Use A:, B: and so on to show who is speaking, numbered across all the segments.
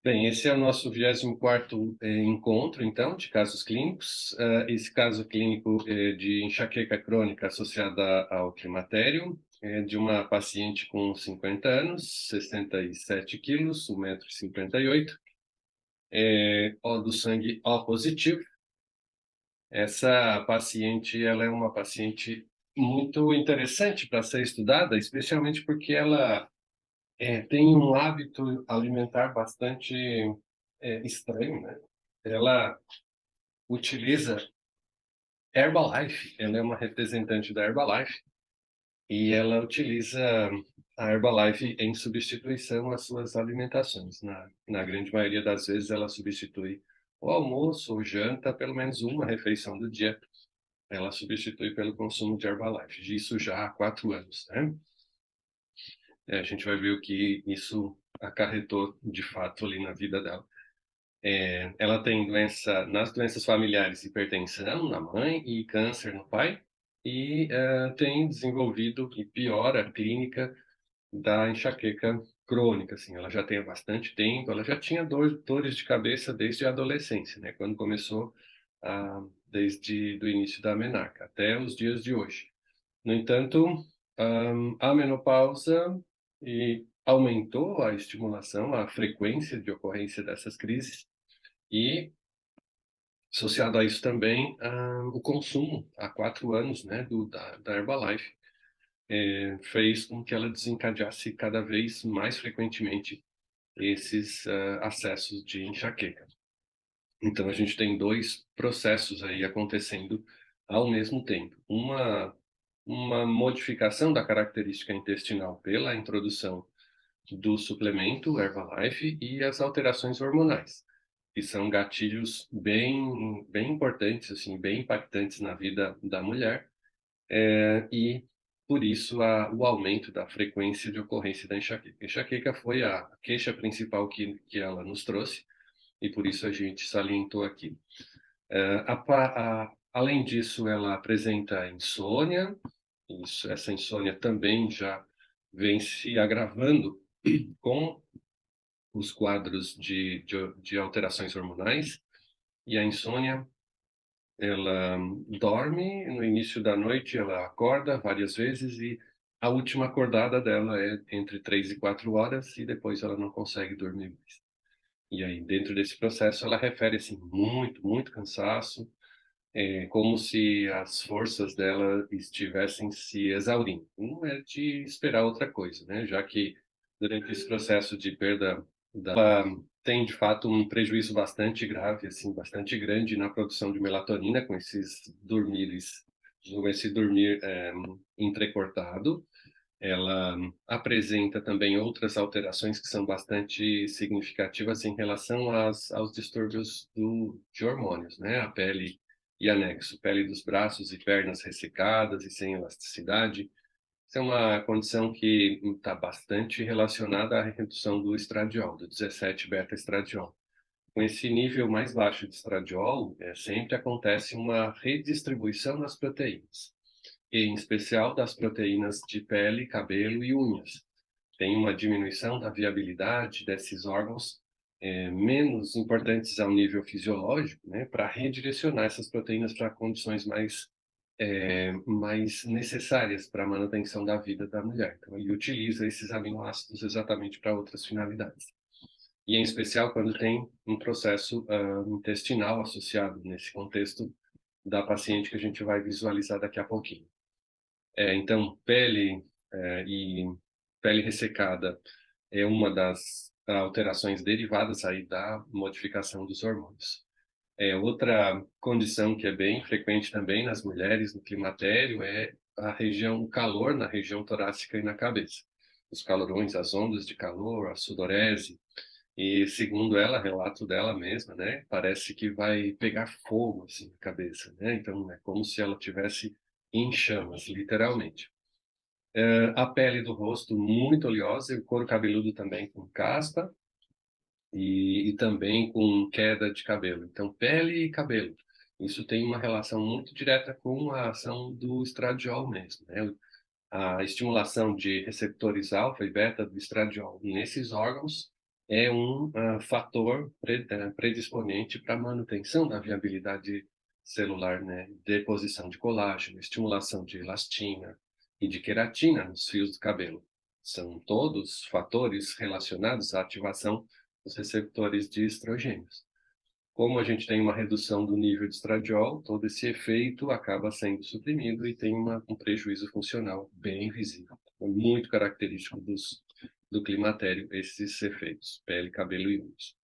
A: Bem, esse é o nosso 24º encontro, então, de casos clínicos. Esse caso clínico de enxaqueca crônica associada ao climatério, é de uma paciente com 50 anos, 67 quilos, 1,58 m, O do sangue O positivo. Essa paciente, ela é uma paciente muito interessante para ser estudada, especialmente porque ela tem um hábito alimentar bastante estranho, né? Ela utiliza Herbalife, ela é uma representante da Herbalife e ela utiliza a Herbalife em substituição às suas alimentações. Na grande maioria das vezes ela substitui o almoço ou janta, pelo menos uma refeição do dia, ela substitui pelo consumo de Herbalife. Isso já há 4 anos, né? A gente vai ver o que isso acarretou de fato ali na vida dela. Ela tem nas doenças familiares, hipertensão na mãe e câncer no pai, e tem desenvolvido e piora a clínica da enxaqueca crônica, assim, ela já tem há bastante tempo, ela já tinha dores de cabeça desde a adolescência, né, quando começou desde o início da menarca até os dias de hoje. No entanto, a menopausa aumentou a estimulação, a frequência de ocorrência dessas crises, e associado a isso também o consumo há 4 anos, né, da Herbalife, fez com que ela desencadeasse cada vez mais frequentemente esses acessos de enxaqueca. Então a gente tem dois processos aí acontecendo ao mesmo tempo. Uma modificação da característica intestinal pela introdução do suplemento Herbalife e as alterações hormonais, que são gatilhos bem importantes, assim, bem impactantes na vida da mulher, e por isso o aumento da frequência de ocorrência da enxaqueca. A enxaqueca foi a queixa principal que ela nos trouxe, e por isso a gente salientou aqui. Além disso, ela apresenta insônia. Essa insônia também já vem se agravando com os quadros de alterações hormonais. E a insônia, ela dorme no início da noite, ela acorda várias vezes e a última acordada dela é entre 3 e 4 horas e depois ela não consegue dormir mais. E aí, dentro desse processo, ela refere assim muito cansaço, como se as forças dela estivessem se exaurindo. Não é de esperar outra coisa, né? Já que durante esse processo de perda ela tem de fato um prejuízo bastante grave, assim, bastante grande na produção de melatonina com com esse dormir entrecortado. Ela apresenta também outras alterações que são bastante significativas em relação aos distúrbios de hormônios, né? A pele e anexo, pele dos braços e pernas ressecadas e sem elasticidade. Isso é uma condição que está bastante relacionada à redução do estradiol, do 17-beta-estradiol. Com esse nível mais baixo de estradiol, sempre acontece uma redistribuição das proteínas, em especial das proteínas de pele, cabelo e unhas. Tem uma diminuição da viabilidade desses órgãos menos importantes ao nível fisiológico, né, para redirecionar essas proteínas para condições mais necessárias para a manutenção da vida da mulher. Então, ele utiliza esses aminoácidos exatamente para outras finalidades. E em especial quando tem um processo intestinal associado nesse contexto da paciente que a gente vai visualizar daqui a pouquinho. Então, e pele ressecada é uma das alterações derivadas aí da modificação dos hormônios. Outra condição que é bem frequente também nas mulheres no climatério é o calor na região torácica e na cabeça. Os calorões, as ondas de calor, a sudorese, e segundo ela, relato dela mesma, né, parece que vai pegar fogo assim na cabeça, né? Então é como se ela tivesse em chamas, literalmente. A pele do rosto muito oleosa e o couro cabeludo também com caspa e também com queda de cabelo. Então, pele e cabelo. Isso tem uma relação muito direta com a ação do estradiol mesmo, né? A estimulação de receptores alfa e beta do estradiol nesses órgãos é um fator predisponente para a manutenção da viabilidade celular, né? Deposição de colágeno, estimulação de elastina e de queratina nos fios do cabelo. São todos fatores relacionados à ativação dos receptores de estrogênios. Como a gente tem uma redução do nível de estradiol, todo esse efeito acaba sendo suprimido e tem um prejuízo funcional bem visível. É muito característico do climatério, esses efeitos, pele, cabelo e unhas.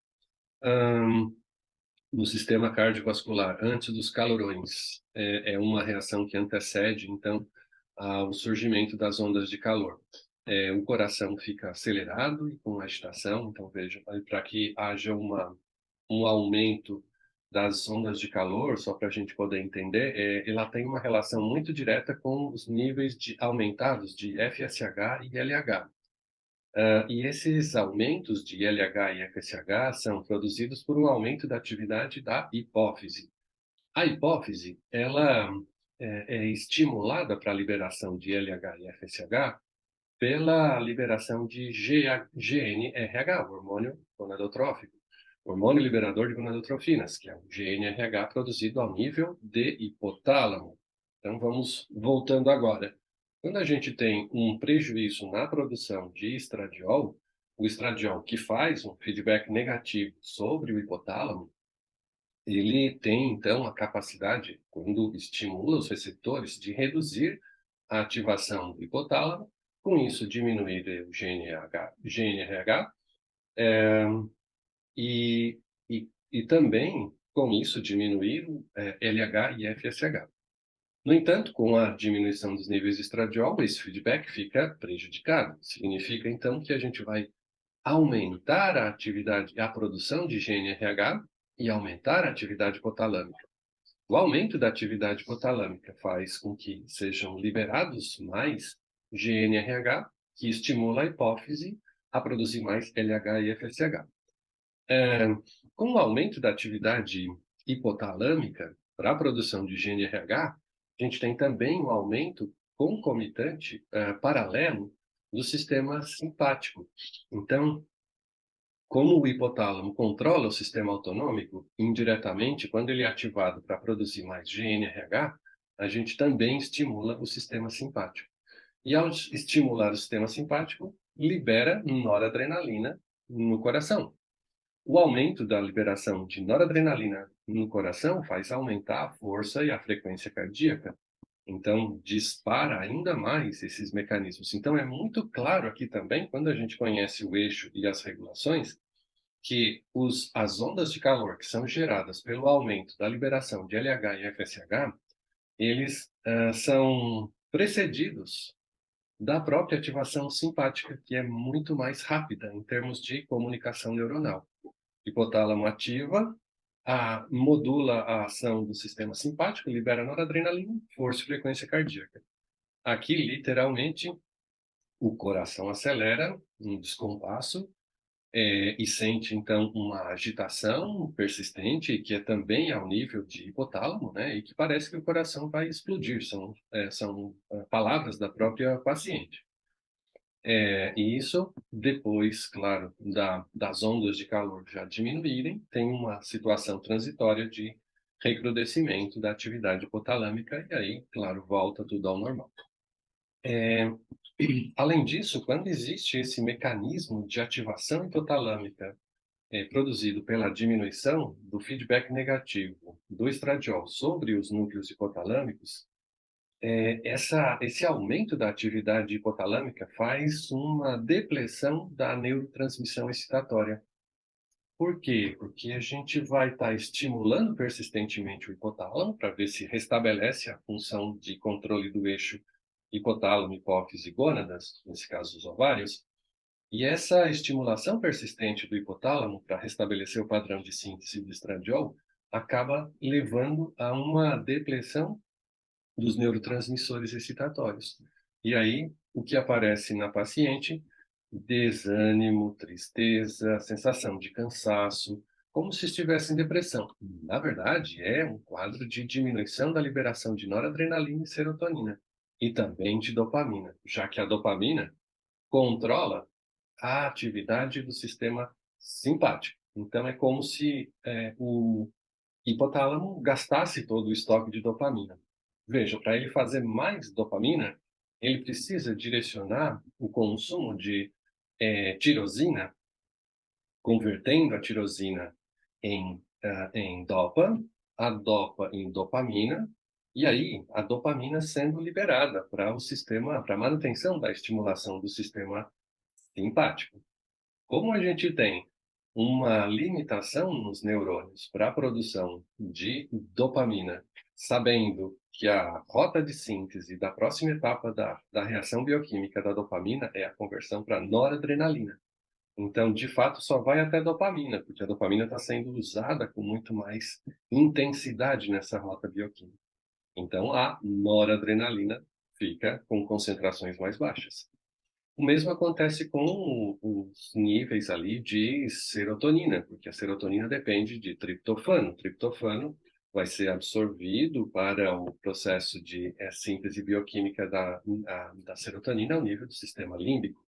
A: No sistema cardiovascular, antes dos calorões, é uma reação que antecede, então, ao surgimento das ondas de calor. O coração fica acelerado e com agitação, então, veja, para que haja um aumento das ondas de calor, só para a gente poder entender, ela tem uma relação muito direta com os níveis aumentados de FSH e LH. E esses aumentos de LH e FSH são produzidos por um aumento da atividade da hipófise. A hipófise, ela é estimulada para a liberação de LH e FSH pela liberação de GNRH, o hormônio gonadotrófico, hormônio liberador de gonadotrofinas, que é o GNRH produzido ao nível de hipotálamo. Então, vamos voltando agora. Quando a gente tem um prejuízo na produção de estradiol, o estradiol que faz um feedback negativo sobre o hipotálamo, ele tem, então, a capacidade, quando estimula os receptores, de reduzir a ativação do hipotálamo, com isso diminuir o GNRH, e também, com isso, diminuir o LH e FSH. No entanto, com a diminuição dos níveis de estradiol, esse feedback fica prejudicado. Significa, então, que a gente vai aumentar a atividade, a produção de GNRH e aumentar a atividade hipotalâmica. O aumento da atividade hipotalâmica faz com que sejam liberados mais GNRH, que estimula a hipófise a produzir mais LH e FSH. Com o aumento da atividade hipotalâmica para a produção de GNRH, a gente tem também um aumento concomitante, paralelo, do sistema simpático. Então, como o hipotálamo controla o sistema autonômico, indiretamente, quando ele é ativado para produzir mais GNRH, a gente também estimula o sistema simpático. E ao estimular o sistema simpático, libera noradrenalina no coração. O aumento da liberação de noradrenalina no coração faz aumentar a força e a frequência cardíaca. Então, dispara ainda mais esses mecanismos. Então, é muito claro aqui também, quando a gente conhece o eixo e as regulações, que as ondas de calor que são geradas pelo aumento da liberação de LH e FSH, eles são precedidos da própria ativação simpática, que é muito mais rápida em termos de comunicação neuronal. Hipotálamo ativa, modula a ação do sistema simpático, libera noradrenalina, força e frequência cardíaca. Aqui, literalmente, o coração acelera, um descompasso, e sente, então, uma agitação persistente, que é também ao nível de hipotálamo, né? E que parece que o coração vai explodir. São palavras da própria paciente. E isso, depois, claro, das ondas de calor já diminuírem, tem uma situação transitória de recrudescimento da atividade hipotalâmica, e aí, claro, volta tudo ao normal. Além disso, quando existe esse mecanismo de ativação hipotalâmica produzido pela diminuição do feedback negativo do estradiol sobre os núcleos hipotalâmicos, esse aumento da atividade hipotalâmica faz uma depressão da neurotransmissão excitatória. Por quê? Porque a gente vai estar estimulando persistentemente o hipotálamo para ver se restabelece a função de controle do eixo hipotálamo, hipófise e gônadas, nesse caso os ovários, e essa estimulação persistente do hipotálamo para restabelecer o padrão de síntese de estradiol acaba levando a uma depressão dos neurotransmissores excitatórios. E aí, o que aparece na paciente? Desânimo, tristeza, sensação de cansaço, como se estivesse em depressão. Na verdade, é um quadro de diminuição da liberação de noradrenalina e serotonina, e também de dopamina, já que a dopamina controla a atividade do sistema simpático. Então, é como se o hipotálamo gastasse todo o estoque de dopamina. Veja, para ele fazer mais dopamina, ele precisa direcionar o consumo de tirosina, convertendo a tirosina em dopa, a dopa em dopamina, e aí a dopamina sendo liberada para o sistema, para a manutenção da estimulação do sistema simpático. Como a gente tem uma limitação nos neurônios para a produção de dopamina, sabendo que a rota de síntese da próxima etapa da reação bioquímica da dopamina é a conversão para noradrenalina. Então, de fato, só vai até dopamina, porque a dopamina está sendo usada com muito mais intensidade nessa rota bioquímica. Então, a noradrenalina fica com concentrações mais baixas. O mesmo acontece com os níveis ali de serotonina, porque a serotonina depende de triptofano. O triptofano vai ser absorvido para o processo de síntese bioquímica da serotonina ao nível do sistema límbico.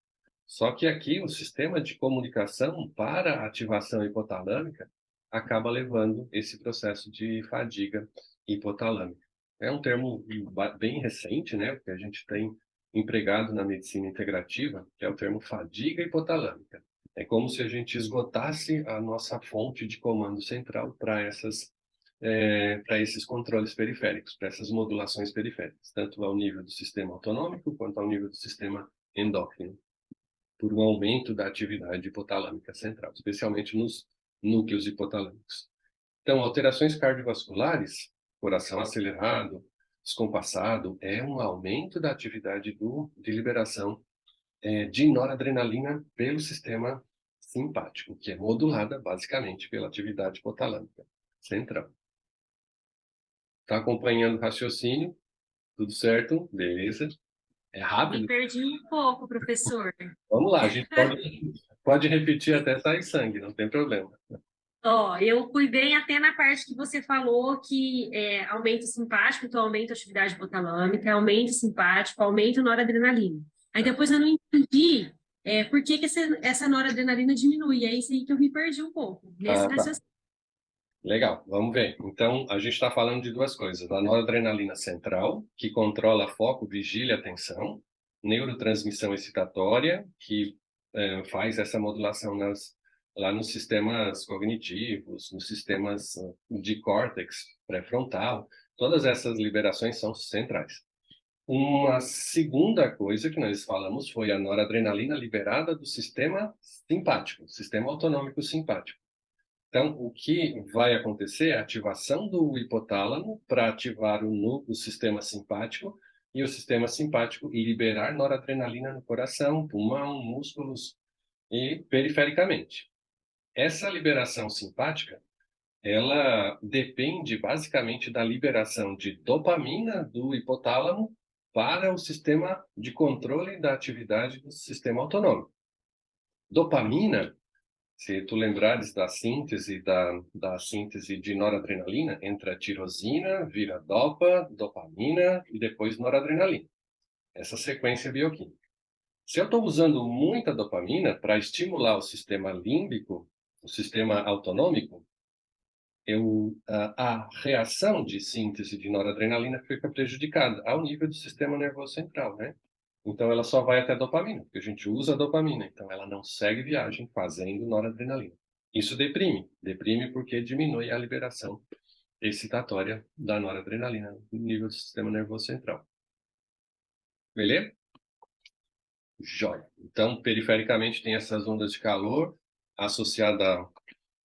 A: Só que aqui o sistema de comunicação para a ativação hipotalâmica acaba levando esse processo de fadiga hipotalâmica. É um termo bem recente, né, que a gente tem empregado na medicina integrativa, que é o termo fadiga hipotalâmica. É como se a gente esgotasse a nossa fonte de comando central para esses controles periféricos, para essas modulações periféricas, tanto ao nível do sistema autonômico quanto ao nível do sistema endócrino, por um aumento da atividade hipotalâmica central, especialmente nos núcleos hipotalâmicos. Então, alterações cardiovasculares, coração acelerado, descompassado, é um aumento da atividade de liberação de noradrenalina pelo sistema simpático, que é modulada basicamente pela atividade hipotalâmica central. Está acompanhando o raciocínio? Tudo certo? Beleza. É
B: Me
A: rápido?
B: perdi um pouco, professor.
A: Vamos lá, a gente pode repetir até sair sangue, não tem problema.
B: Ó, eu fui bem até na parte que você falou que aumenta o simpático, então aumenta a atividade hipotalâmica, aumenta o simpático, aumenta a noradrenalina. Aí
A: Tá.
B: depois eu não entendi por que que essa noradrenalina diminui. É isso aí que eu me perdi um pouco, nesse
A: Ah, tá.
B: raciocínio.
A: Legal, vamos ver. Então, a gente está falando de duas coisas. A noradrenalina central, que controla foco, vigília e atenção. Neurotransmissão excitatória, que faz essa modulação lá nos sistemas cognitivos, nos sistemas de córtex pré-frontal. Todas essas liberações são centrais. Uma segunda coisa que nós falamos foi a noradrenalina liberada do sistema simpático, sistema autonômico simpático. Então, o que vai acontecer é a ativação do hipotálamo para ativar o sistema simpático, e o sistema simpático e liberar noradrenalina no coração, pulmão, músculos e perifericamente. Essa liberação simpática, ela depende basicamente da liberação de dopamina do hipotálamo para o sistema de controle da atividade do sistema autonômico. Dopamina, se tu lembrares da síntese de noradrenalina, entra a tirosina, vira dopa, dopamina e depois noradrenalina. Essa sequência bioquímica. Se eu estou usando muita dopamina para estimular o sistema límbico, o sistema autonômico, a reação de síntese de noradrenalina fica prejudicada ao nível do sistema nervoso central, né? Então ela só vai até a dopamina, porque a gente usa a dopamina, então ela não segue viagem fazendo noradrenalina. Isso deprime porque diminui a liberação excitatória da noradrenalina no nível do sistema nervoso central. Beleza? Jóia. Então, perifericamente tem essas ondas de calor associada à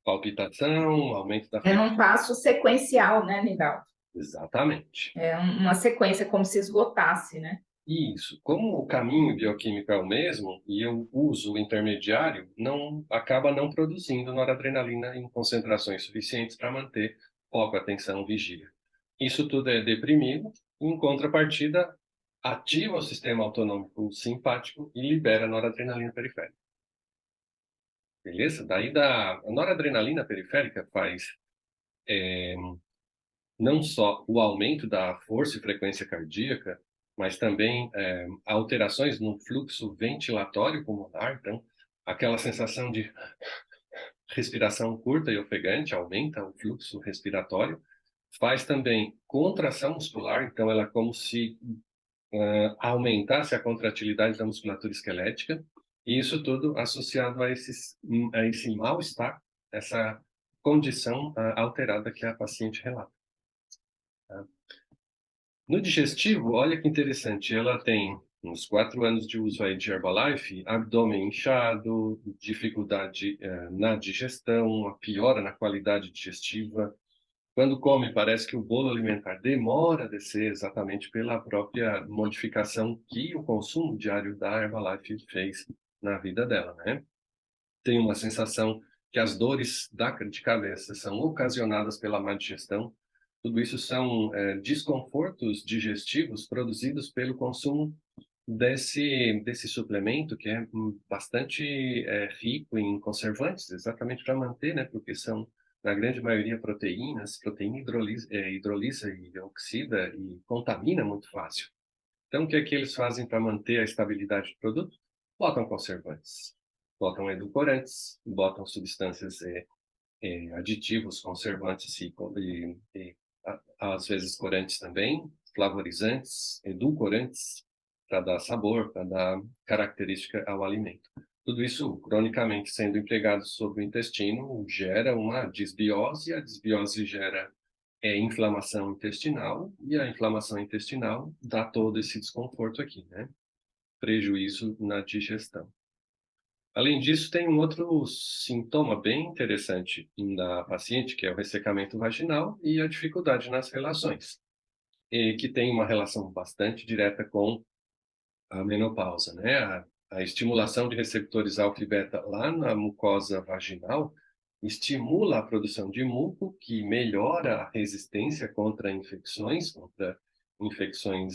A: palpitação, aumento da
C: É
A: frequência.
C: num passo sequencial, né, Nivaldo?
A: Exatamente.
C: É uma sequência como se esgotasse, né?
A: Isso. Como o caminho bioquímico é o mesmo e eu uso o intermediário, não acaba não produzindo noradrenalina em concentrações suficientes para manter foco, atenção, vigília. Isso tudo é deprimido e, em contrapartida, ativa o sistema autonômico simpático e libera noradrenalina periférica. Beleza? A noradrenalina periférica faz não só o aumento da força e frequência cardíaca, mas também alterações no fluxo ventilatório pulmonar, então aquela sensação de respiração curta e ofegante, aumenta o fluxo respiratório, faz também contração muscular, então ela é como se aumentasse a contratilidade da musculatura esquelética, e isso tudo associado a esse mal-estar, essa condição alterada que a paciente relata. Tá? No digestivo, olha que interessante, ela tem uns 4 anos de uso aí de Herbalife, abdômen inchado, dificuldade na digestão, uma piora na qualidade digestiva. Quando come, parece que o bolo alimentar demora a descer exatamente pela própria modificação que o consumo diário da Herbalife fez na vida dela, né? Tem uma sensação que as dores de cabeça são ocasionadas pela má digestão. Tudo isso são desconfortos digestivos produzidos pelo consumo desse suplemento, que é bastante rico em conservantes, exatamente para manter, né? Porque são, na grande maioria, proteínas. Proteína hidrolisa e oxida e contamina muito fácil. Então, o que é que eles fazem para manter a estabilidade do produto? Botam conservantes, botam edulcorantes, botam substâncias aditivos, conservantes às vezes corantes também, flavorizantes, edulcorantes, para dar sabor, para dar característica ao alimento. Tudo isso, cronicamente sendo empregado sobre o intestino, gera uma desbiose, a desbiose gera inflamação intestinal, e a inflamação intestinal dá todo esse desconforto aqui, né? Prejuízo na digestão. Além disso, tem um outro sintoma bem interessante da paciente, que é o ressecamento vaginal e a dificuldade nas relações, e que tem uma relação bastante direta com a menopausa, né? A estimulação de receptores alfa e beta lá na mucosa vaginal estimula a produção de muco, que melhora a resistência contra infecções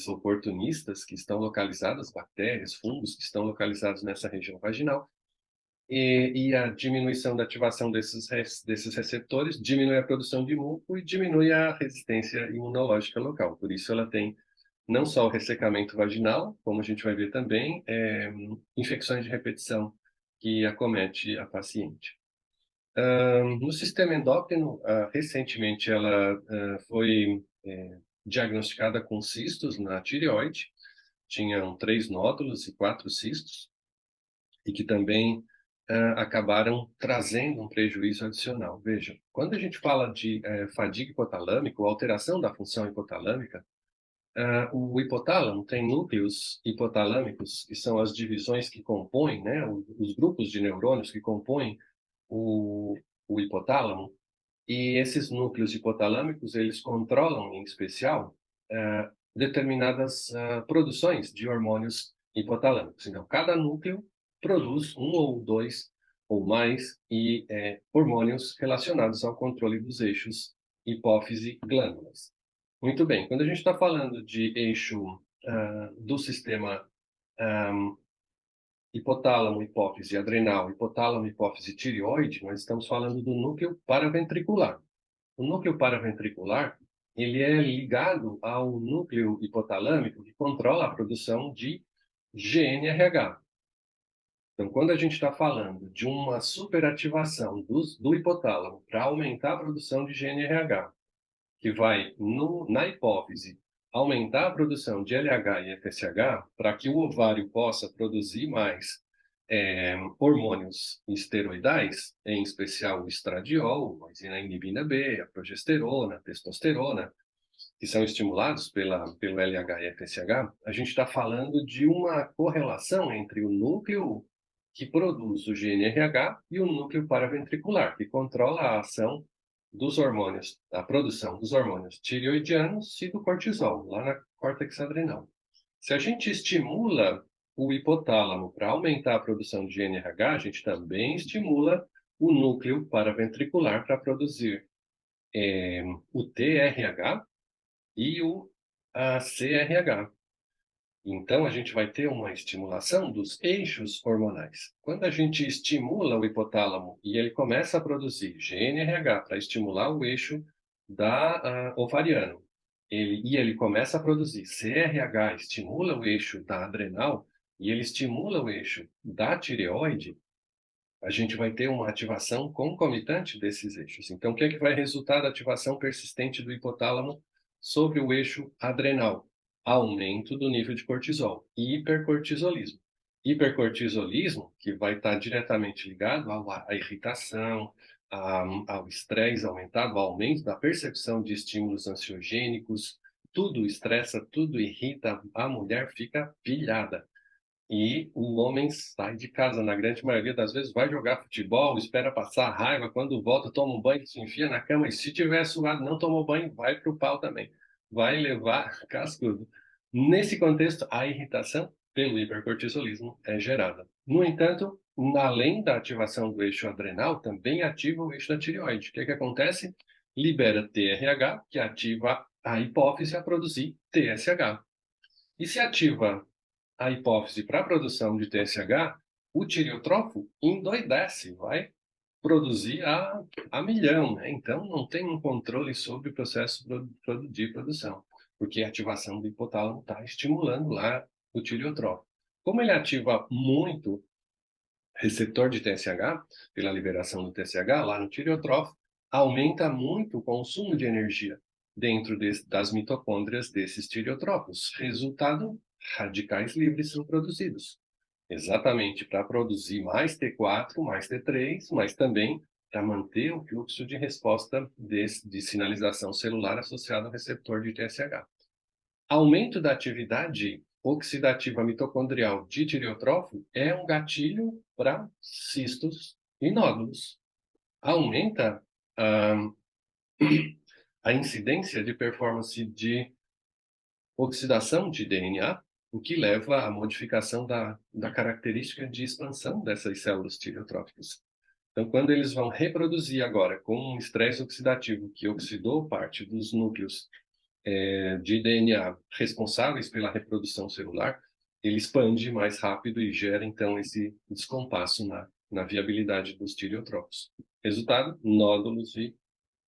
A: oportunistas que estão localizadas, bactérias, fungos que estão localizados nessa região vaginal. E a diminuição da ativação desses receptores diminui a produção de muco e diminui a resistência imunológica local. Por isso ela tem não só o ressecamento vaginal, como a gente vai ver também, infecções de repetição que acomete a paciente. No sistema endócrino, recentemente ela foi diagnosticada com cistos na tireoide, tinham 3 nódulos e 4 cistos, e que também acabaram trazendo um prejuízo adicional. Veja, quando a gente fala de fadiga hipotalâmica, ou alteração da função hipotalâmica, o hipotálamo tem núcleos hipotalâmicos, que são as divisões que compõem, né, os grupos de neurônios que compõem o hipotálamo, e esses núcleos hipotalâmicos, eles controlam, em especial, determinadas produções de hormônios hipotalâmicos. Então, cada núcleo produz um ou dois ou mais hormônios relacionados ao controle dos eixos hipófise-glândulas. Muito bem, quando a gente está falando de eixo do sistema hipotálamo, hipófise adrenal, hipotálamo, hipófise tireoide, nós estamos falando do núcleo paraventricular. O núcleo paraventricular, ele é ligado ao núcleo hipotalâmico, que controla a produção de GNRH. Então, quando a gente está falando de uma superativação do hipotálamo para aumentar a produção de GNRH, que vai, na hipófise, aumentar a produção de LH e FSH, para que o ovário possa produzir mais hormônios esteroidais, em especial o estradiol, a inibina B, a progesterona, a testosterona, que são estimulados pelo LH e FSH, a gente está falando de uma correlação entre o núcleo que produz o GNRH e o núcleo paraventricular, que controla a ação dos hormônios, a produção dos hormônios tireoidianos e do cortisol, lá na córtex adrenal. Se a gente estimula o hipotálamo para aumentar a produção de GNRH, a gente também estimula o núcleo paraventricular para produzir o TRH e o CRH. Então, a gente vai ter uma estimulação dos eixos hormonais. Quando a gente estimula o hipotálamo e ele começa a produzir GNRH para estimular o eixo ovariano, ele começa a produzir CRH, estimula o eixo da adrenal, e ele estimula o eixo da tireoide, a gente vai ter uma ativação concomitante desses eixos. Então, o que é que vai resultar da ativação persistente do hipotálamo sobre o eixo adrenal? Aumento do nível de cortisol, hipercortisolismo. Hipercortisolismo, que vai estar diretamente ligado à irritação, ao estresse aumentado, ao aumento da percepção de estímulos ansiogênicos, tudo estressa, tudo irrita, a mulher fica pilhada. E o homem sai de casa, na grande maioria das vezes, vai jogar futebol, espera passar a raiva, quando volta, toma um banho, se enfia na cama, e se tiver suado, não tomou banho, vai pro pau também. Vai levar cascudo. Nesse contexto, a irritação pelo hipercortisolismo é gerada. No entanto, além da ativação do eixo adrenal, também ativa o eixo da tireoide. O que acontece? Libera TRH, que ativa a hipófise a produzir TSH. E se ativa a hipófise para a produção de TSH, o tireotrófo endoidece, vai produzir a milhão, né? Então, não tem um controle sobre o processo de produção, porque a ativação do hipotálamo está estimulando lá o tireotrófo. Como ele ativa muito receptor de TSH, pela liberação do TSH lá no tireotrófo, aumenta muito o consumo de energia dentro das mitocôndrias desses tireotrófos. Resultado, radicais livres são produzidos, exatamente para produzir mais T4, mais T3, mas também para manter o fluxo de resposta de sinalização celular associado ao receptor de TSH. Aumento da atividade oxidativa mitocondrial de tireotrófo é um gatilho para cistos e nódulos. Aumenta a incidência de performance de oxidação de DNA, o que leva à modificação da característica de expansão dessas células tireotróficas. Então, quando eles vão reproduzir agora com um estresse oxidativo que oxidou parte dos núcleos de DNA responsáveis pela reprodução celular, ele expande mais rápido e gera, então, esse descompasso na viabilidade dos tireotróficos. Resultado, nódulos e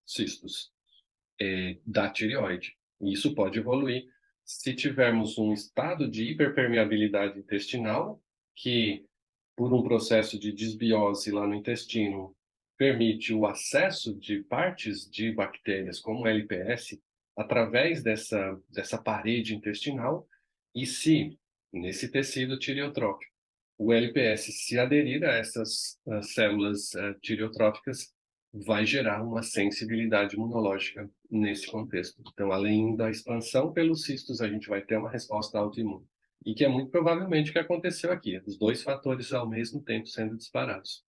A: cistos da tireoide. E isso pode evoluir se tivermos um estado de hiperpermeabilidade intestinal, que, por um processo de desbiose lá no intestino, permite o acesso de partes de bactérias, como LPS, através dessa parede intestinal, e se, nesse tecido tireotrófico, o LPS se aderir a essas células tireotróficas, vai gerar uma sensibilidade imunológica nesse contexto. Então, além da expansão pelos cistos, a gente vai ter uma resposta autoimune. E que é muito provavelmente o que aconteceu aqui, os dois fatores ao mesmo tempo sendo disparados.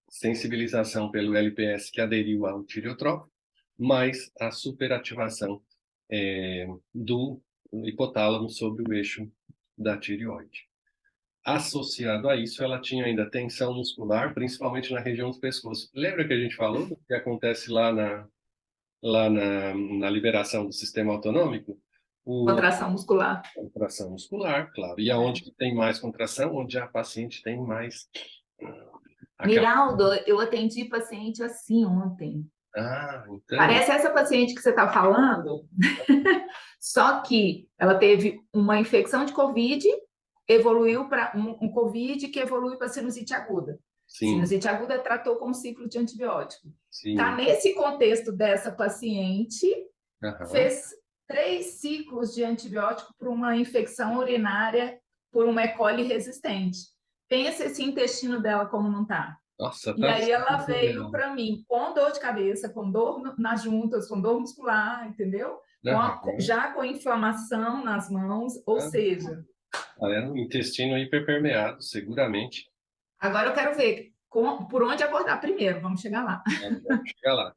A: Sensibilização pelo LPS que aderiu ao tireotrópico, mais a superativação do hipotálamo sobre o eixo da tireoide. Associado a isso, ela tinha ainda tensão muscular, principalmente na região do pescoço. Lembra que a gente falou do que acontece lá na liberação do sistema autonômico?
C: Contração muscular.
A: Contração muscular, claro. E aonde que tem mais contração? Onde a paciente tem mais...
C: Miraldo, eu atendi paciente assim ontem.
A: Então...
C: Parece essa paciente que você está falando, só que ela teve uma infecção de Covid, evoluiu para um Covid que evoluiu para sinusite aguda.
A: Sim.
C: Sinusite aguda tratou com um ciclo de antibiótico.
A: Sim.
C: Tá nesse contexto dessa paciente, fez 3 ciclos de antibiótico por uma infecção urinária por uma E. coli resistente. Pensa esse intestino dela como não tá.
A: Nossa,
C: e aí ela veio para mim com dor de cabeça, com dor nas juntas, com dor muscular, entendeu? Já com inflamação nas mãos, ou seja...
A: um intestino hiperpermeado, seguramente.
C: Agora eu quero ver por onde abordar primeiro, vamos chegar lá.
A: Vamos chegar lá.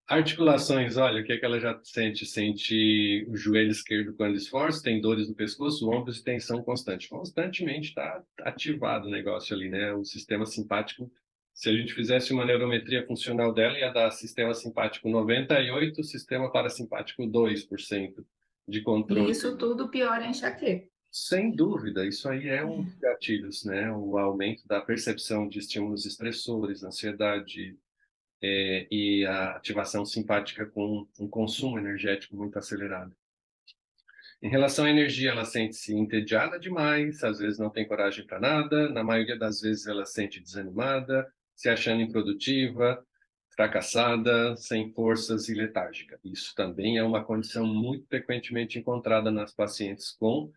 A: Articulações, olha, o que é que ela já sente? Sente o joelho esquerdo quando esforça, tem dores no pescoço, ombros e tensão constante. Constantemente está ativado o negócio ali, né? O sistema simpático, se a gente fizesse uma neurometria funcional dela, ia dar sistema simpático 98%, sistema parasimpático 2% de controle.
C: E isso tudo piora a enxaqueca.
A: Sem dúvida, isso aí é um dos gatilhos, né? O aumento da percepção de estímulos estressores, ansiedade, e a ativação simpática com um consumo energético muito acelerado. Em relação à energia, ela sente-se entediada demais, às vezes não tem coragem para nada, na maioria das vezes ela se sente desanimada, se achando improdutiva, fracassada, sem forças e letárgica. Isso também é uma condição muito frequentemente encontrada nas pacientes com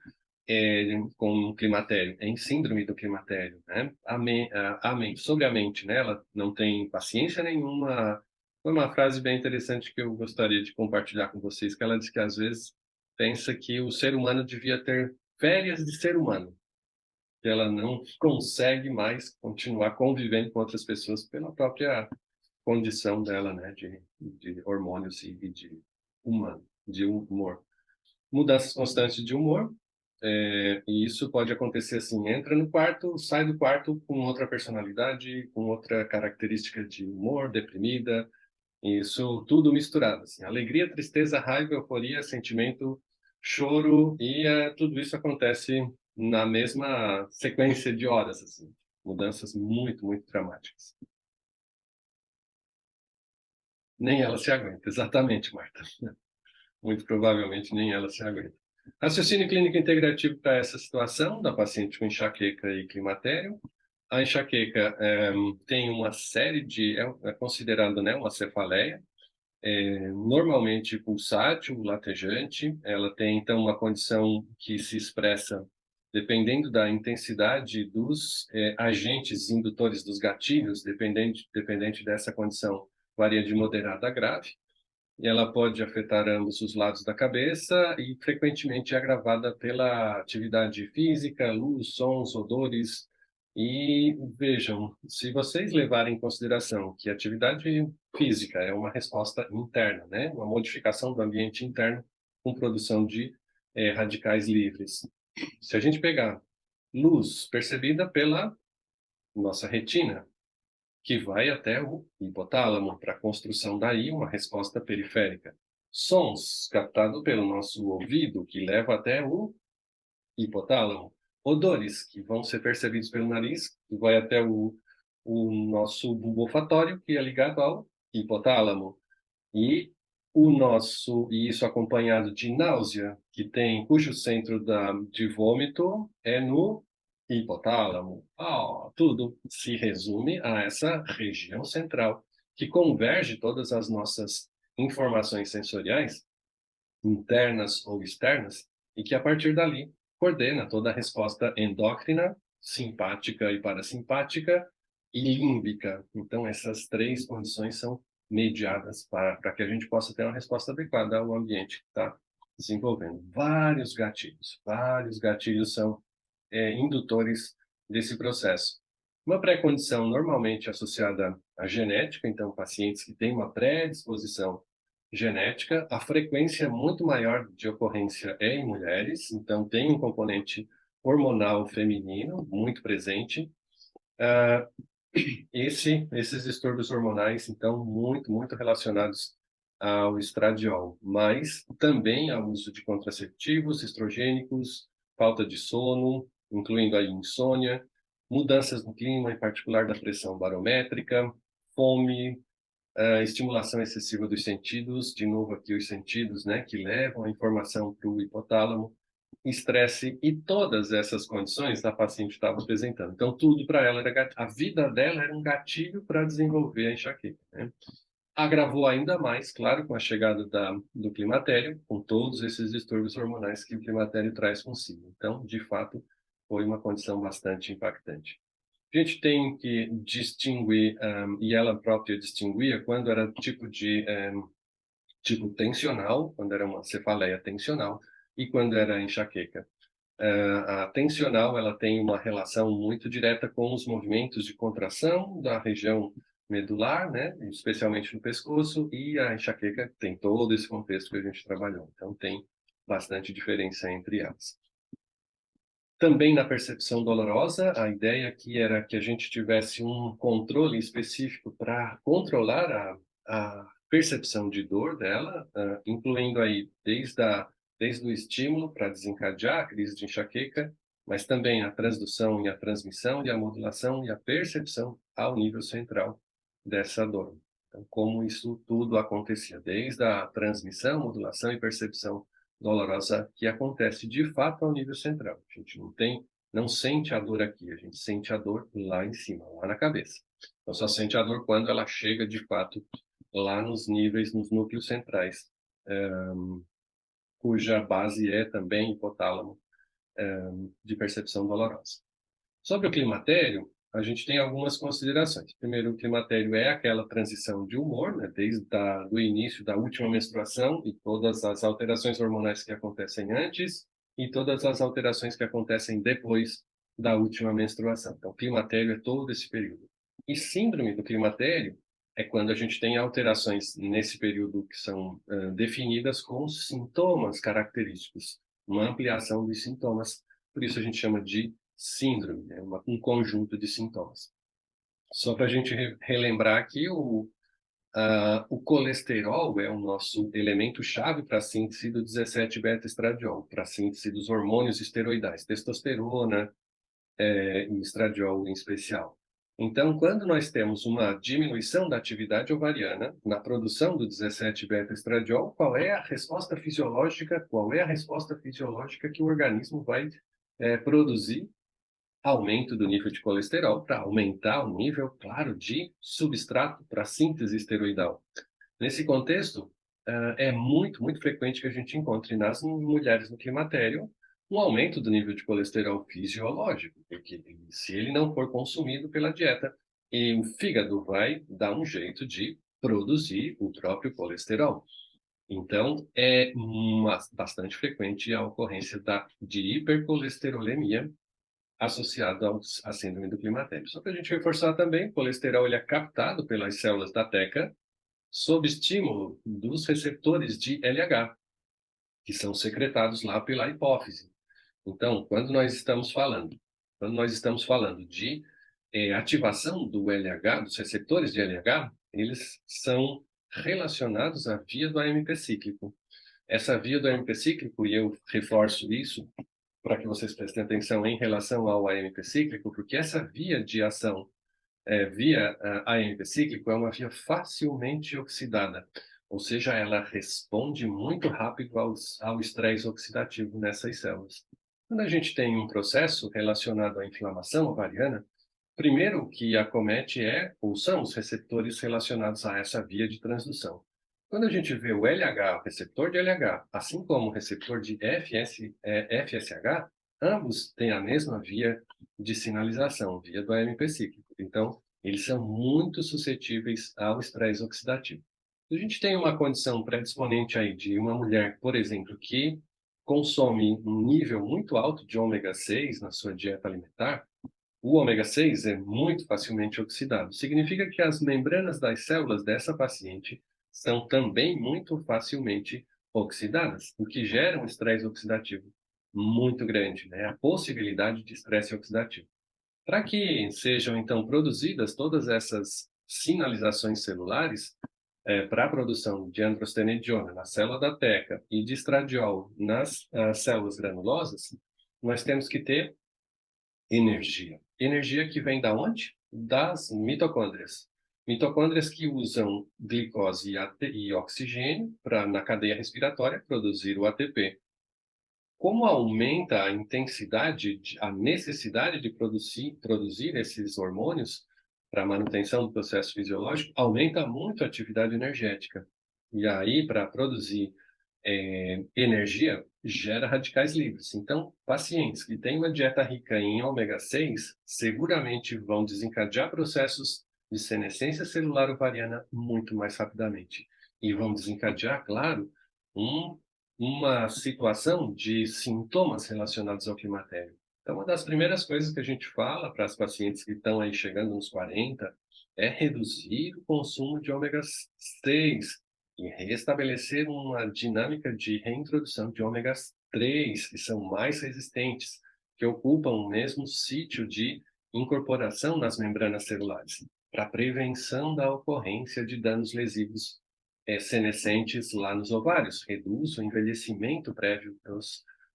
A: climatério, em síndrome do climatério, né? Sobre a mente, né? Ela não tem paciência nenhuma. Foi uma frase bem interessante que eu gostaria de compartilhar com vocês, que ela diz que às vezes pensa que o ser humano devia ter férias de ser humano, que ela não consegue mais continuar convivendo com outras pessoas pela própria condição dela, né, de hormônios e de humor. Mudanças constantes de humor, e isso pode acontecer assim, entra no quarto, sai do quarto com outra personalidade, com outra característica de humor, deprimida, isso tudo misturado, assim, alegria, tristeza, raiva, euforia, sentimento, choro, e tudo isso acontece na mesma sequência de horas, assim, mudanças muito, muito dramáticas. Nem ela se aguenta, exatamente, Marta. Muito provavelmente nem ela se aguenta. Raciocínio clínico integrativo para essa situação da paciente com enxaqueca e climatério. A enxaqueca tem uma série de... é considerada, né, uma cefaleia, normalmente pulsátil, latejante. Ela tem, então, uma condição que se expressa dependendo da intensidade dos agentes indutores dos gatilhos, dependente dessa condição, varia de moderada a grave. E ela pode afetar ambos os lados da cabeça e frequentemente é agravada pela atividade física, luz, sons, odores. E vejam, se vocês levarem em consideração que a atividade física é uma resposta interna, né? Uma modificação do ambiente interno com produção de radicais livres. Se a gente pegar luz percebida pela nossa retina, que vai até o hipotálamo para a construção daí uma resposta periférica. Sons captados pelo nosso ouvido, que leva até o hipotálamo. Odores, que vão ser percebidos pelo nariz, que vai até o nosso bulbo olfatório, que é ligado ao hipotálamo. E isso acompanhado de náusea, cujo centro de vômito é no hipotálamo. Tudo se resume a essa região central, que converge todas as nossas informações sensoriais, internas ou externas, e que a partir dali coordena toda a resposta endócrina, simpática e parasimpática e límbica. Então, essas três condições são mediadas para que a gente possa ter uma resposta adequada ao ambiente que está desenvolvendo. Vários gatilhos são indutores desse processo. Uma pré-condição normalmente associada à genética, então pacientes que têm uma predisposição genética, a frequência muito maior de ocorrência é em mulheres, então tem um componente hormonal feminino muito presente. Esses distúrbios hormonais, então, muito, muito relacionados ao estradiol, mas também ao uso de contraceptivos, estrogênicos, falta de sono, incluindo a insônia, mudanças no clima, em particular da pressão barométrica, fome, estimulação excessiva dos sentidos, de novo aqui os sentidos, né, que levam a informação para o hipotálamo, estresse e todas essas condições a paciente estava apresentando. Então, tudo para ela era a vida dela era um gatilho para desenvolver a enxaqueca, né? Agravou ainda mais, claro, com a chegada do climatério, com todos esses distúrbios hormonais que o climatério traz consigo. Então, de fato, foi uma condição bastante impactante. A gente tem que distinguir, e ela própria distinguia, quando era tipo tensional, quando era uma cefaleia tensional, e quando era enxaqueca. A tensional, ela tem uma relação muito direta com os movimentos de contração da região medular, né, especialmente no pescoço, e a enxaqueca tem todo esse contexto que a gente trabalhou. Então, tem bastante diferença entre elas. Também na percepção dolorosa, a ideia aqui era que a gente tivesse um controle específico para controlar a percepção de dor dela, incluindo aí desde o estímulo para desencadear a crise de enxaqueca, mas também a transdução e a transmissão e a modulação e a percepção ao nível central dessa dor. Então, como isso tudo acontecia, desde a transmissão, modulação e percepção dolorosa que acontece de fato ao nível central. A gente não sente a dor aqui, a gente sente a dor lá em cima, lá na cabeça. Então só sente a dor quando ela chega de fato lá nos níveis, nos núcleos centrais, cuja base é também hipotálamo, de percepção dolorosa. Sobre o climatério, a gente tem algumas considerações. Primeiro, o climatério é aquela transição de humor, né, desde o início da última menstruação e todas as alterações hormonais que acontecem antes e todas as alterações que acontecem depois da última menstruação. Então, o climatério é todo esse período. E síndrome do climatério é quando a gente tem alterações nesse período que são definidas com sintomas característicos, uma ampliação dos sintomas. Por isso a gente chama de síndrome, é um conjunto de sintomas. Só para a gente relembrar aqui, o colesterol é o nosso elemento-chave para a síntese do 17-beta-estradiol, para a síntese dos hormônios esteroidais, testosterona e estradiol em especial. Então, quando nós temos uma diminuição da atividade ovariana na produção do 17-beta-estradiol, qual é a resposta fisiológica? Qual é a resposta fisiológica que o organismo vai produzir? Aumento do nível de colesterol para aumentar o nível, claro, de substrato para a síntese esteroidal. Nesse contexto, é muito frequente que a gente encontre nas mulheres no climatério um aumento do nível de colesterol fisiológico, porque se ele não for consumido pela dieta, e o fígado vai dar um jeito de produzir o próprio colesterol. Então, é bastante frequente a ocorrência de hipercolesterolemia associada à síndrome do climatério. Só para a gente reforçar também, o colesterol ele é captado pelas células da teca sob estímulo dos receptores de LH, que são secretados lá pela hipófise. Então, quando nós estamos falando de ativação do LH, dos receptores de LH, eles são relacionados à via do AMP cíclico. Essa via do AMP cíclico, e eu reforço isso para que vocês prestem atenção em relação ao AMP cíclico, porque essa via de ação via AMP cíclico é uma via facilmente oxidada, ou seja, ela responde muito rápido ao estresse oxidativo nessas células. Quando a gente tem um processo relacionado à inflamação ovariana, primeiro o que acomete ou são os receptores relacionados a essa via de transdução. Quando a gente vê o LH, o receptor de LH, assim como o receptor de FSH, ambos têm a mesma via de sinalização, via do AMP cíclico. Então, eles são muito suscetíveis ao estresse oxidativo. A gente tem uma condição predisponente aí de uma mulher, por exemplo, que consome um nível muito alto de ômega 6 na sua dieta alimentar. O ômega 6 é muito facilmente oxidado. Significa que as membranas das células dessa paciente são também muito facilmente oxidadas, o que gera um estresse oxidativo muito grande, né? A possibilidade de estresse oxidativo. Para que sejam, então, produzidas todas essas sinalizações celulares para a produção de androstenediona na célula da teca e de estradiol nas células granulosas, nós temos que ter energia. Energia que vem da onde? Das mitocôndrias. Mitocôndrias que usam glicose e oxigênio para, na cadeia respiratória, produzir o ATP. Como aumenta a intensidade, a necessidade de produzir esses hormônios para a manutenção do processo fisiológico, aumenta muito a atividade energética. E aí, para produzir energia, gera radicais livres. Então, pacientes que têm uma dieta rica em ômega 6 seguramente vão desencadear processos de senescência celular ovariana muito mais rapidamente. E vão desencadear, claro, uma situação de sintomas relacionados ao climatério. Então, uma das primeiras coisas que a gente fala para as pacientes que estão aí chegando nos 40 é reduzir o consumo de ômega 6 e restabelecer uma dinâmica de reintrodução de ômega 3, que são mais resistentes, que ocupam o mesmo sítio de incorporação nas membranas celulares, para prevenção da ocorrência de danos lesivos senescentes lá nos ovários, reduz o envelhecimento prévio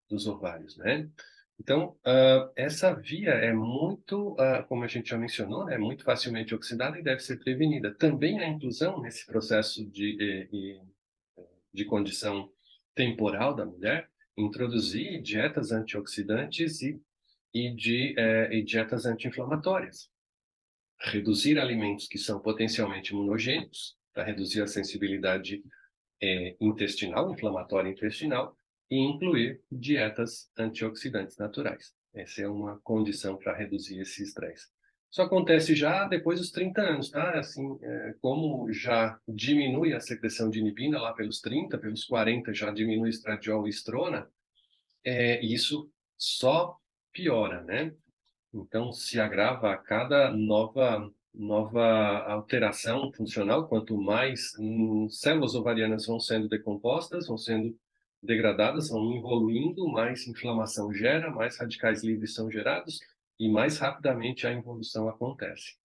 A: dos ovários, né? Então, essa via é muito, como a gente já mencionou, né, muito facilmente oxidada e deve ser prevenida. Também a inclusão nesse processo de condição temporal da mulher, introduzir dietas antioxidantes e dietas anti-inflamatórias. Reduzir alimentos que são potencialmente imunogênicos, para reduzir a sensibilidade intestinal, inflamatória intestinal, e incluir dietas antioxidantes naturais. Essa é uma condição para reduzir esse estresse. Isso acontece já depois dos 30 anos, tá? Assim, como já diminui a secreção de inibina lá pelos 30, pelos 40 já diminui estradiol e estrona, isso só piora, né? Então, se agrava a cada nova alteração funcional, quanto mais células ovarianas vão sendo decompostas, vão sendo degradadas, vão evoluindo, mais inflamação gera, mais radicais livres são gerados e mais rapidamente a evolução acontece.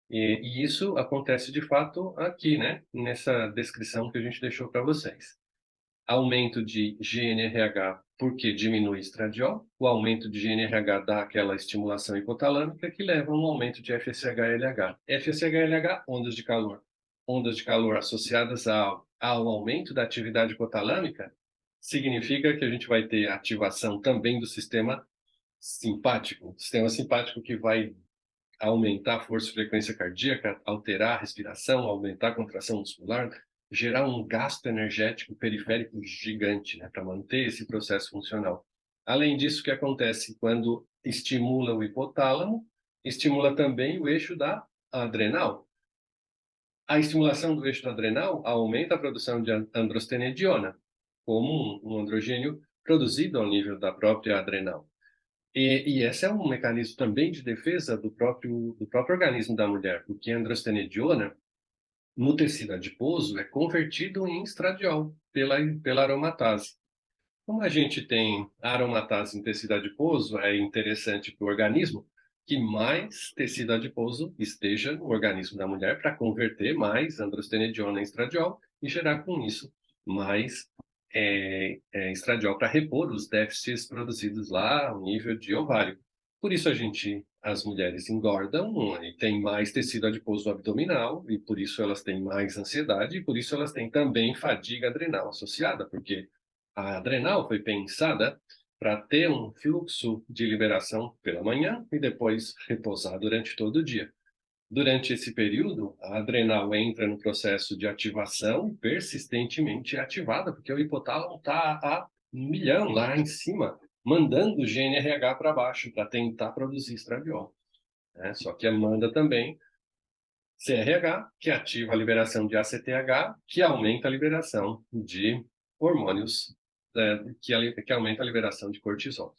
A: E isso acontece de fato aqui, né? Nessa descrição que a gente deixou para vocês. Aumento de GNRH porque diminui estradiol, o aumento de GNRH dá aquela estimulação hipotalâmica que leva a um aumento de FSH-LH. FSH-LH, ondas de calor. Ondas de calor associadas ao aumento da atividade hipotalâmica significa que a gente vai ter ativação também do sistema simpático. Sistema simpático que vai aumentar a força e frequência cardíaca, alterar a respiração, aumentar a contração muscular, gerar um gasto energético periférico gigante, né, para manter esse processo funcional. Além disso, o que acontece quando estimula o hipotálamo, estimula também o eixo da adrenal. A estimulação do eixo da adrenal aumenta a produção de androstenediona, como um androgênio produzido ao nível da própria adrenal. E esse é um mecanismo também de defesa do próprio organismo da mulher, porque a androstenediona, no tecido adiposo, é convertido em estradiol pela aromatase. Como a gente tem aromatase em tecido adiposo, é interessante para o organismo que mais tecido adiposo esteja no organismo da mulher para converter mais androstenediona em estradiol e gerar com isso mais estradiol para repor os déficits produzidos lá ao nível de ovário. Por isso as mulheres engordam e têm mais tecido adiposo abdominal e por isso elas têm mais ansiedade e por isso elas têm também fadiga adrenal associada, porque a adrenal foi pensada para ter um fluxo de liberação pela manhã e depois repousar durante todo o dia. Durante esse período, a adrenal entra no processo de ativação persistentemente ativada, porque o hipotálamo está a milhão lá em cima, mandando o GNRH para baixo para tentar produzir estradiol. Só que manda também CRH, que ativa a liberação de ACTH, que aumenta a liberação de hormônios, que aumenta a liberação de cortisol.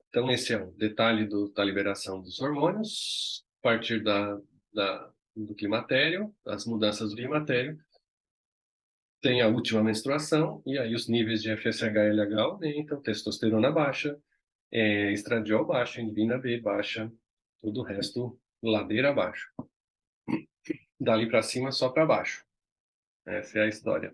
A: Então, esse é um detalhe da liberação dos hormônios, a partir do climatério, das mudanças do climatério. Tem a última menstruação, e aí os níveis de FSH-LH aumentam, testosterona baixa, estradiol baixa, inibina B baixa, tudo o resto ladeira abaixo. Dali para cima, só para baixo. Essa é a história.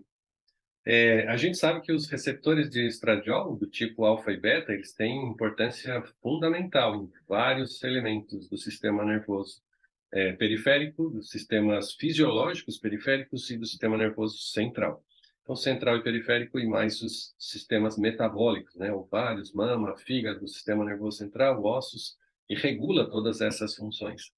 A: A gente sabe que os receptores de estradiol, do tipo alfa e beta, eles têm importância fundamental em vários elementos do sistema nervoso periférico, dos sistemas fisiológicos periféricos e do sistema nervoso central. Então, central e periférico e mais os sistemas metabólicos, né? Ovários, mama, fígado, sistema nervoso central, ossos, e regula todas essas funções.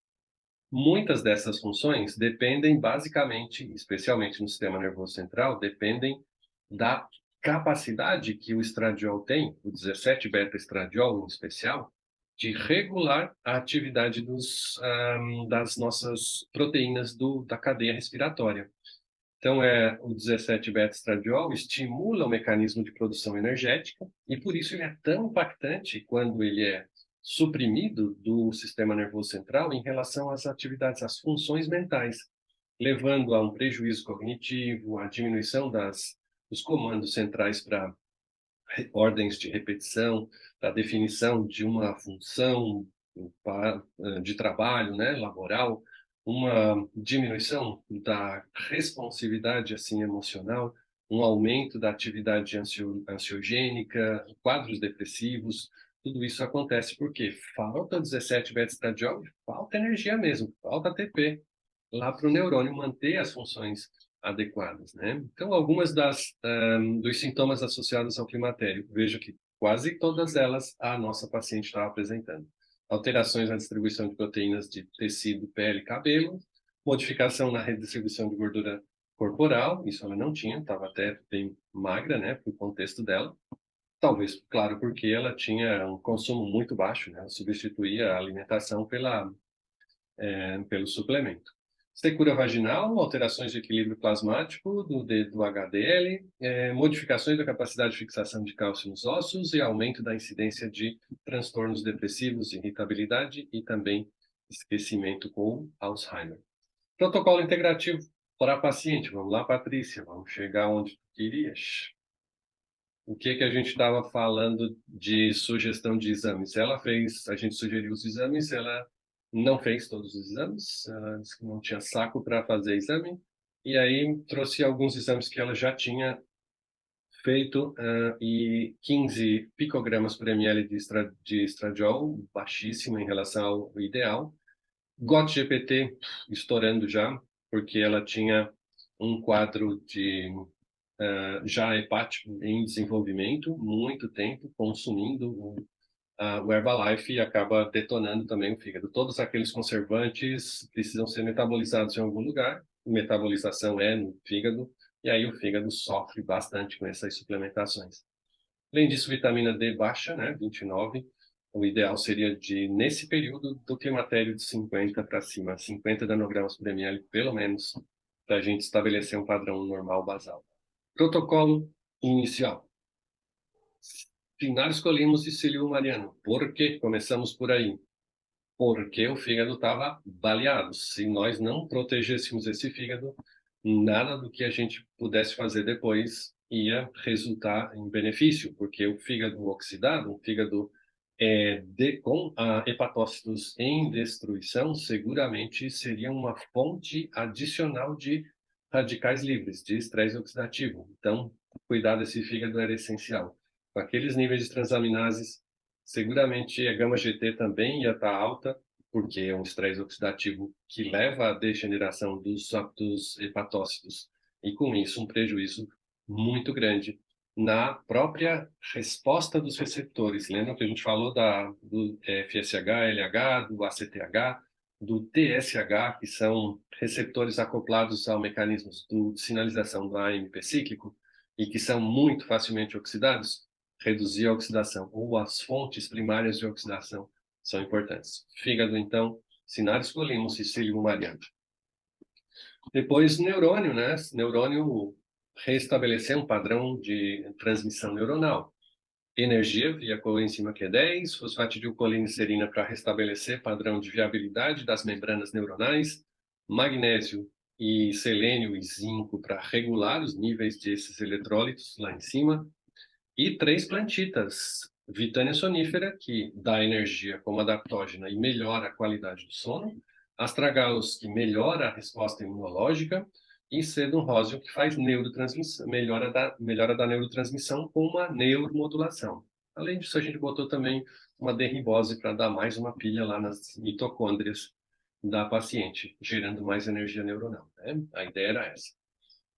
A: Muitas dessas funções dependem basicamente, especialmente no sistema nervoso central, dependem da capacidade que o estradiol tem, o 17-beta-estradiol em especial, de regular a atividade das nossas proteínas da cadeia respiratória. Então, o 17-beta-estradiol estimula o mecanismo de produção energética e, por isso, ele é tão impactante quando ele é suprimido do sistema nervoso central em relação às atividades, às funções mentais, levando a um prejuízo cognitivo, a diminuição dos comandos centrais para ordens de repetição, para definição de uma função de trabalho, né, laboral, uma diminuição da responsividade assim emocional, um aumento da atividade ansiogênica, quadros depressivos. Tudo isso acontece porque falta 17-beta-estradiol, falta energia mesmo, falta ATP lá para o neurônio manter as funções adequadas, né? Então, algumas dos sintomas associados ao climatério, vejo que quase todas elas a nossa paciente estava apresentando. Alterações na distribuição de proteínas de tecido, pele e cabelo, modificação na redistribuição de gordura corporal, isso ela não tinha, estava até bem magra, né, para o contexto dela. Talvez, claro, porque ela tinha um consumo muito baixo, né, ela substituía a alimentação pelo suplemento. Secura vaginal, alterações de equilíbrio plasmático do HDL, modificações da capacidade de fixação de cálcio nos ossos e aumento da incidência de transtornos depressivos, irritabilidade e também esquecimento com Alzheimer. Protocolo integrativo para a paciente. Vamos lá, Patrícia, vamos chegar onde tu querias. O que a gente estava falando de sugestão de exames? A gente sugeriu os exames, ela não fez todos os exames, ela disse que não tinha saco para fazer exame, e aí trouxe alguns exames que ela já tinha feito, e 15 picogramas por ml de estradiol, baixíssimo em relação ao ideal. GOT-GPT estourando já, porque ela tinha um quadro de já hepático em desenvolvimento, muito tempo, consumindo o Herbalife e acaba detonando também o fígado. Todos aqueles conservantes precisam ser metabolizados em algum lugar, metabolização é no fígado, e aí o fígado sofre bastante com essas suplementações. Além disso, vitamina D baixa, né, 29, o ideal seria nesse período, do climatério de 50 para cima, 50 nanogramas por ml, pelo menos, para a gente estabelecer um padrão normal basal. Protocolo inicial. Finais Colinos e Cílio Mariano. Por que começamos por aí? Porque o fígado estava baleado. Se nós não protegêssemos esse fígado, nada do que a gente pudesse fazer depois ia resultar em benefício, porque o fígado oxidado, o fígado com hepatócitos em destruição, seguramente seria uma fonte adicional de radicais livres, de estresse oxidativo. Então, cuidar desse fígado era essencial. Com aqueles níveis de transaminases, seguramente a gama-GT também ia estar alta, porque é um estresse oxidativo que leva à degeneração dos hepatócitos e, com isso, um prejuízo muito grande na própria resposta dos receptores. Lembra que a gente falou do FSH, LH, do ACTH, do TSH, que são receptores acoplados ao mecanismos de sinalização do AMP cíclico e que são muito facilmente oxidados? Reduzir a oxidação ou as fontes primárias de oxidação são importantes. Fígado, então, Cinares Colinos e Cílio Mariano. Depois, neurônio, né? Neurônio restabelecer um padrão de transmissão neuronal. Energia via coenzima Q10, fosfatidilcolinesterina para restabelecer padrão de viabilidade das membranas neuronais, magnésio e selênio e zinco para regular os níveis desses eletrólitos lá em cima, e 3 plantitas, Vitânia sonífera, que dá energia como adaptógena e melhora a qualidade do sono, astragalus, que melhora a resposta imunológica, e sedum róseo, que faz neurotransmissão, melhora da neurotransmissão com uma neuromodulação. Além disso, a gente botou também uma derribose para dar mais uma pilha lá nas mitocôndrias da paciente, gerando mais energia neuronal, né? A ideia era essa.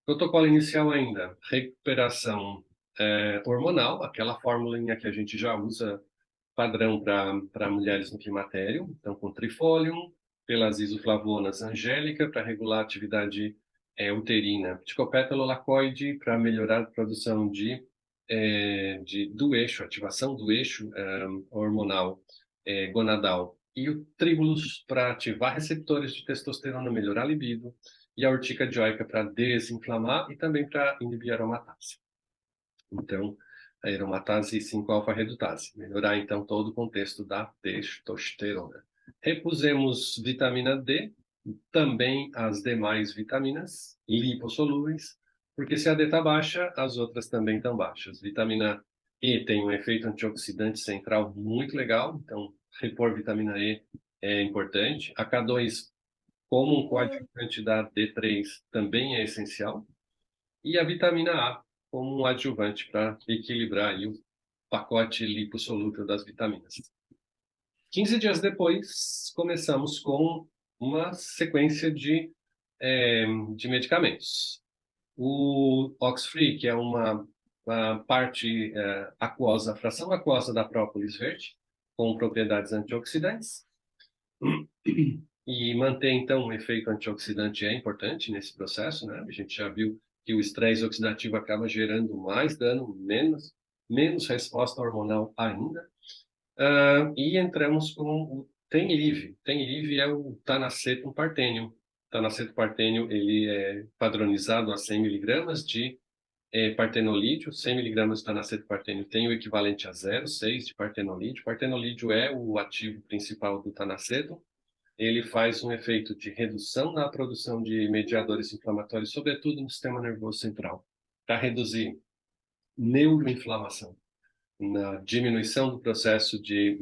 A: Protocolo inicial ainda, recuperação hormonal, aquela fórmula que a gente já usa padrão para mulheres no climatério, então com trifolium, pelas isoflavonas angélica para regular a atividade uterina, pticopétalo-lacoide para melhorar a produção do eixo, ativação do eixo hormonal gonadal, e o tribulus para ativar receptores de testosterona, melhorar a libido, e a urtica dioica para desinflamar e também para inibir a aromatase. Então, a aromatase 5-alfa-redutase. Melhorar, então, todo o contexto da testosterona. Repusemos vitamina D, também as demais vitaminas lipossolúveis, porque se a D está baixa, as outras também estão baixas. Vitamina E tem um efeito antioxidante central muito legal, então repor vitamina E é importante. A K2, como um coadjuvante da D3, também é essencial. E a vitamina A, como um adjuvante para equilibrar aí o pacote lipossolúvel das vitaminas. 15 dias depois, começamos com uma sequência de medicamentos. O Oxfree, que é uma parte aquosa, a fração aquosa da própolis verde, com propriedades antioxidantes. E manter, então, um efeito antioxidante é importante nesse processo, né? A gente já viu que o estresse oxidativo acaba gerando mais dano, menos resposta hormonal ainda. E entramos com o Tenlive. Tenlive é o Tanacetum parthenium. Tanacetum parthenium, ele é padronizado a 100 miligramas de partenolídeo. 100 miligramas de Tanacetum parthenium tem o equivalente a 0,6 de partenolídeo. Partenolídeo é o ativo principal do Tanacetum. Ele faz um efeito de redução na produção de mediadores inflamatórios, sobretudo no sistema nervoso central, para reduzir neuroinflamação, na diminuição do processo de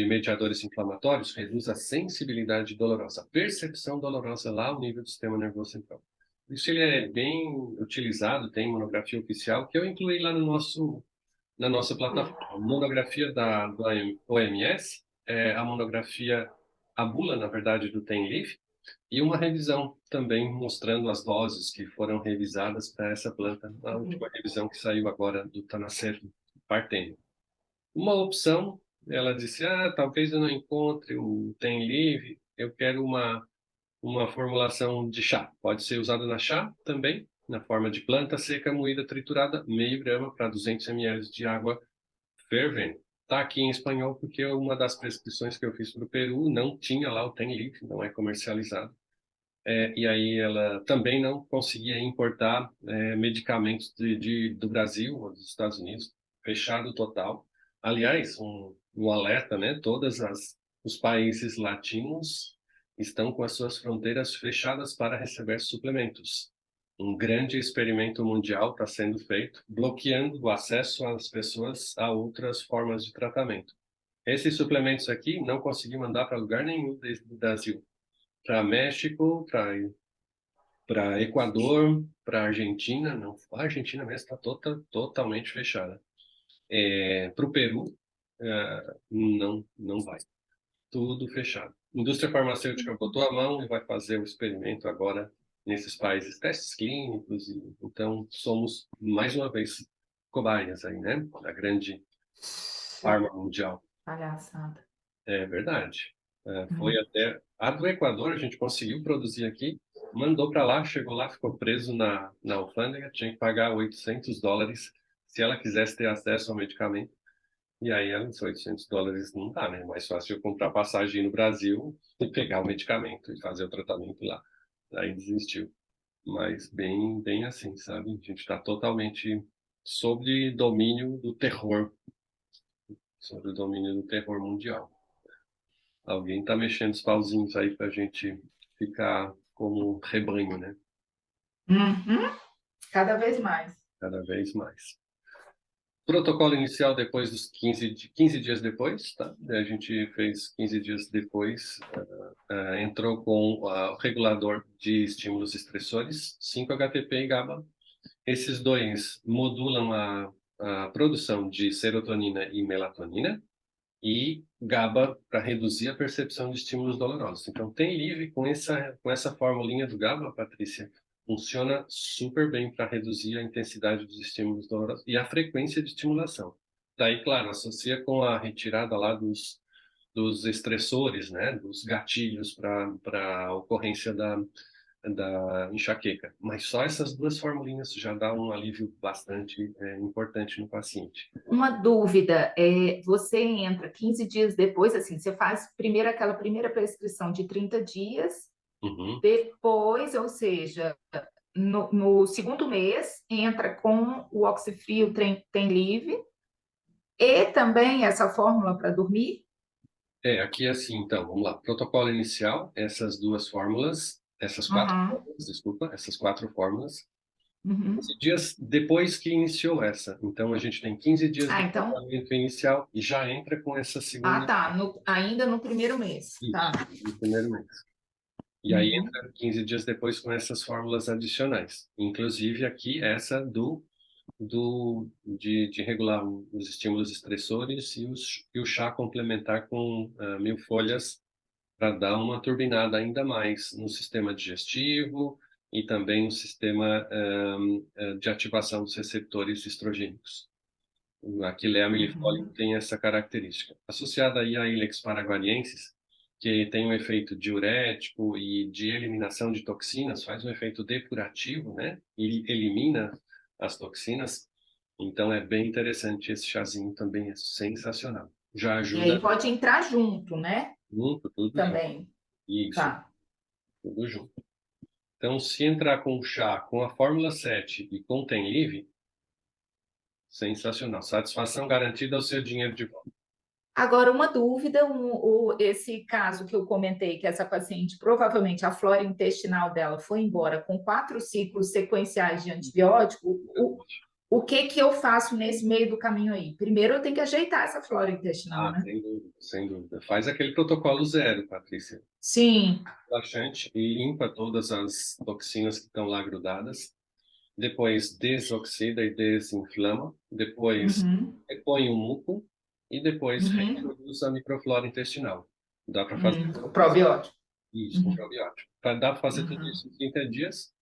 A: mediadores inflamatórios, reduz a sensibilidade dolorosa, a percepção dolorosa lá ao nível do sistema nervoso central. Isso ele é bem utilizado, tem monografia oficial, que eu incluí lá na nossa plataforma. A monografia do OMS, a monografia, a bula, na verdade, do Tenlive, e uma revisão também mostrando as doses que foram revisadas para essa planta, a última revisão que saiu agora do Tanacetum parthenium. Uma opção, ela disse, talvez eu não encontre o Tenlive, eu quero uma formulação de chá. Pode ser usada na chá também, na forma de planta seca moída triturada, meio grama para 200 ml de água fervendo. Está aqui em espanhol porque uma das prescrições que eu fiz para o Peru não tinha lá o Tenlive, não é comercializado. E aí ela também não conseguia importar medicamentos do Brasil ou dos Estados Unidos, fechado total. Aliás, um alerta, né? Os países latinos estão com as suas fronteiras fechadas para receber suplementos. Um grande experimento mundial está sendo feito, bloqueando o acesso às pessoas a outras formas de tratamento. Esses suplementos aqui não consegui mandar para lugar nenhum desde o Brasil. Para México, para Equador, para Argentina, não, a Argentina mesmo está totalmente fechada. Para o Peru, não vai. Tudo fechado. A indústria farmacêutica botou a mão e vai fazer o experimento agora nesses países, testes clínicos. Então, somos, mais uma vez, cobaias aí, né? Da grande farma mundial.
C: Palhaçada.
A: É verdade. Foi até a do Equador, a gente conseguiu produzir aqui, mandou para lá, chegou lá, ficou preso na alfândega, tinha que pagar $800 se ela quisesse ter acesso ao medicamento. E aí, os $800 não dá, né? Mais fácil eu comprar passagem no Brasil e pegar o medicamento e fazer o tratamento lá. Aí desistiu. Mas bem assim, sabe? A gente está totalmente sob domínio do terror, sob o domínio do terror mundial. Alguém está mexendo os pauzinhos aí para a gente ficar como rebanho, né?
C: Uhum. Cada vez mais.
A: Cada vez mais. Protocolo inicial depois dos 15 dias depois, tá? A gente fez 15 dias depois, entrou com o regulador de estímulos estressores, 5-HTP e GABA. Esses dois modulam a produção de serotonina e melatonina, e GABA para reduzir a percepção de estímulos dolorosos. Então, Tenlive com essa formulinha do GABA, Patrícia, funciona super bem para reduzir a intensidade dos estímulos dolorosos e a frequência de estimulação. Daí, claro, associa com a retirada lá dos estressores, né, dos gatilhos para a ocorrência da enxaqueca. Mas só essas duas formulinhas já dá um alívio bastante importante no paciente.
C: Uma dúvida, você entra 15 dias depois, assim, você faz primeiro aquela primeira prescrição de 30 dias, depois, ou seja, no segundo mês, entra com o Oxifree, o Tenlive, e também essa fórmula para dormir?
A: Aqui é assim, então, vamos lá. Protocolo inicial, essas duas fórmulas, essas quatro fórmulas, 15 dias depois que iniciou essa. Então, a gente tem 15 dias de tratamento inicial e já entra com essa segunda.
C: Tá, ainda no primeiro mês.
A: Isso,
C: tá.
A: no primeiro mês. E aí entra 15 dias depois com essas fórmulas adicionais. Inclusive aqui essa de regular os estímulos estressores e o chá complementar com 1000 folhas para dar uma turbinada ainda mais no sistema digestivo, e também um sistema de ativação dos receptores estrogênicos. A Quilea millefolium tem essa característica. Associada aí a Ilex paraguariensis, que tem um efeito diurético e de eliminação de toxinas, faz um efeito depurativo, né? E elimina as toxinas. Então é bem interessante esse chazinho também, é sensacional. Já ajuda.
C: E aí pode entrar junto, né?
A: Junto, tudo
C: também.
A: Junto. Isso,
C: tá.
A: Tudo junto. Então, se entrar com o chá, com a Fórmula 7 e com o Tenlive, sensacional. Satisfação garantida ao seu dinheiro de volta.
C: Agora, uma dúvida, esse caso que eu comentei, que essa paciente, provavelmente a flora intestinal dela foi embora com 4 ciclos sequenciais de antibiótico, o que eu faço nesse meio do caminho aí? Primeiro, eu tenho que ajeitar essa flora intestinal, né?
A: Sem dúvida, sem dúvida. Faz aquele protocolo 0, Patrícia.
C: Sim.
A: Relaxante e limpa todas as toxinas que estão lá grudadas. Depois desoxida e desinflama. Depois repõe o muco e depois reintroduz a microflora intestinal. Dá para fazer
C: o probiótico.
A: Isso, um probiótico. Dá para fazer tudo isso em 30 dias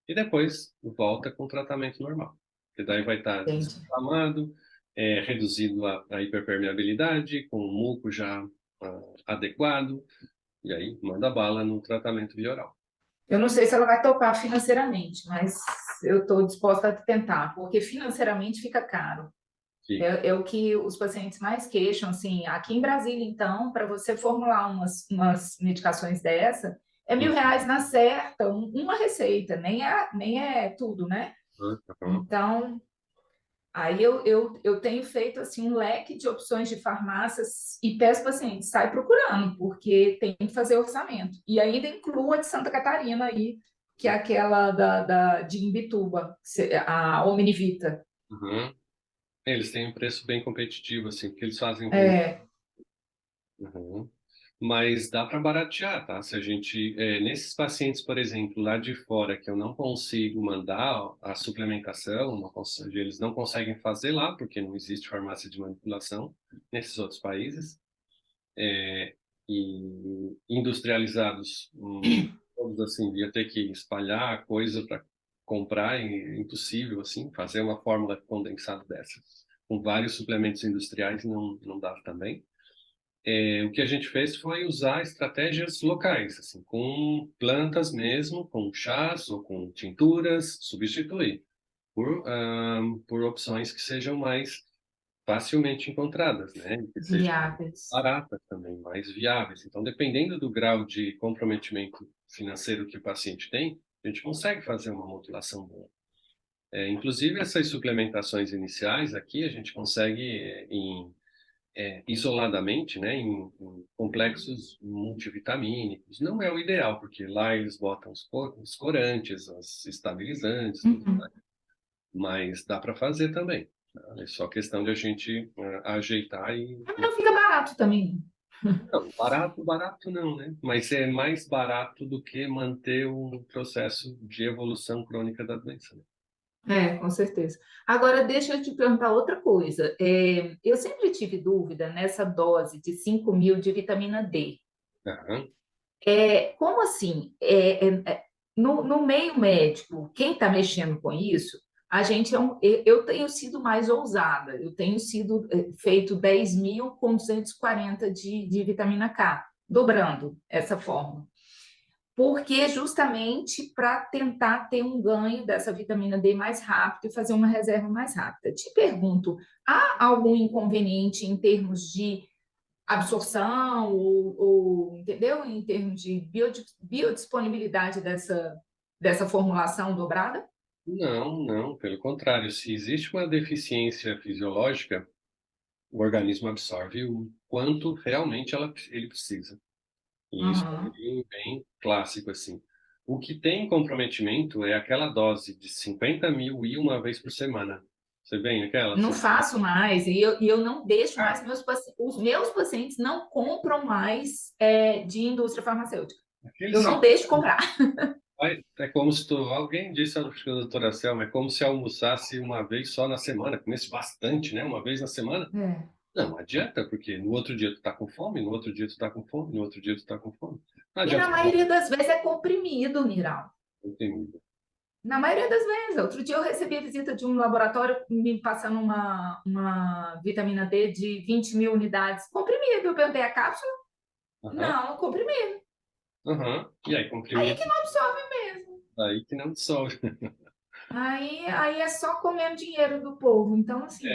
A: e depois volta com o tratamento normal. Que daí vai estar desinflamado, reduzido a hiperpermeabilidade, com o muco já adequado, e aí manda bala no tratamento via oral.
C: Eu não sei se ela vai topar financeiramente, mas eu estou disposta a tentar, porque financeiramente fica caro. É o que os pacientes mais queixam, assim, aqui em Brasília, então, para você formular umas medicações dessa, é R$ 1.000 na certa, uma receita, nem é tudo, né? Então, aí eu tenho feito, assim, um leque de opções de farmácias e peço pacientes, sai procurando, porque tem que fazer orçamento. E ainda incluo a de Santa Catarina aí, que é aquela de Imbituba, a Omnivita.
A: Eles têm um preço bem competitivo, assim, porque eles fazem... Mas dá para baratear, tá? Se a gente... nesses pacientes, por exemplo, lá de fora, que eu não consigo mandar a suplementação, eles não conseguem fazer lá, porque não existe farmácia de manipulação nesses outros países, e industrializados, todos assim, ia ter que espalhar coisa para comprar, é impossível, assim, fazer uma fórmula condensada dessa. Com vários suplementos industriais não dá também. O que a gente fez foi usar estratégias locais, assim, com plantas mesmo, com chás ou com tinturas, substituir por opções que sejam mais facilmente encontradas, né? Que sejam
C: Viáveis.
A: baratas também, mais viáveis. Então, dependendo do grau de comprometimento financeiro que o paciente tem, a gente consegue fazer uma modulação boa. Inclusive, essas suplementações iniciais aqui, a gente consegue isoladamente, né, em complexos multivitamínicos. Não é o ideal, porque lá eles botam os corantes, os estabilizantes, tudo mais. Mas dá para fazer também. É só questão de a gente ajeitar e...
C: Não fica barato também.
A: Não, barato não, né? Mas é mais barato do que manter um processo de evolução crônica da doença, né?
C: Com certeza. Agora, deixa eu te perguntar outra coisa. Eu sempre tive dúvida nessa dose de 5.000 de vitamina D. Como assim? No meio médico, quem está mexendo com isso, eu tenho sido mais ousada. Eu tenho feito 10.000 com 240 de vitamina K, dobrando essa fórmula. Porque justamente para tentar ter um ganho dessa vitamina D mais rápido e fazer uma reserva mais rápida. Te pergunto, há algum inconveniente em termos de absorção entendeu? Em termos de biodisponibilidade dessa formulação dobrada?
A: Não, pelo contrário. Se existe uma deficiência fisiológica, o organismo absorve o quanto realmente ele precisa. E isso é bem clássico, assim. O que tem comprometimento é aquela dose de 50.000 e uma vez por semana. Você vem aquela?
C: Não faço mais, e eu não deixo mais, os meus pacientes não compram mais de indústria farmacêutica. Eu não deixo comprar.
A: É como se alguém disse, acho que a doutora Selma, é como se almoçasse uma vez só na semana, comesse bastante, né? Uma vez na semana. Não adianta, porque no outro dia tu tá com fome, no outro dia tu tá com fome, no outro dia tu tá com fome.
C: E na maioria das vezes é comprimido, Miral.
A: Entendi.
C: Na maioria das vezes. Outro dia eu recebi a visita de um laboratório me passando uma vitamina D de 20 mil unidades. Comprimido. Eu perguntei a cápsula? Não, comprimido.
A: E aí,
C: Aí
A: comprimido?
C: que não absorve mesmo.
A: Aí que não dissolve.
C: Aí é só comendo dinheiro do povo. Então, assim.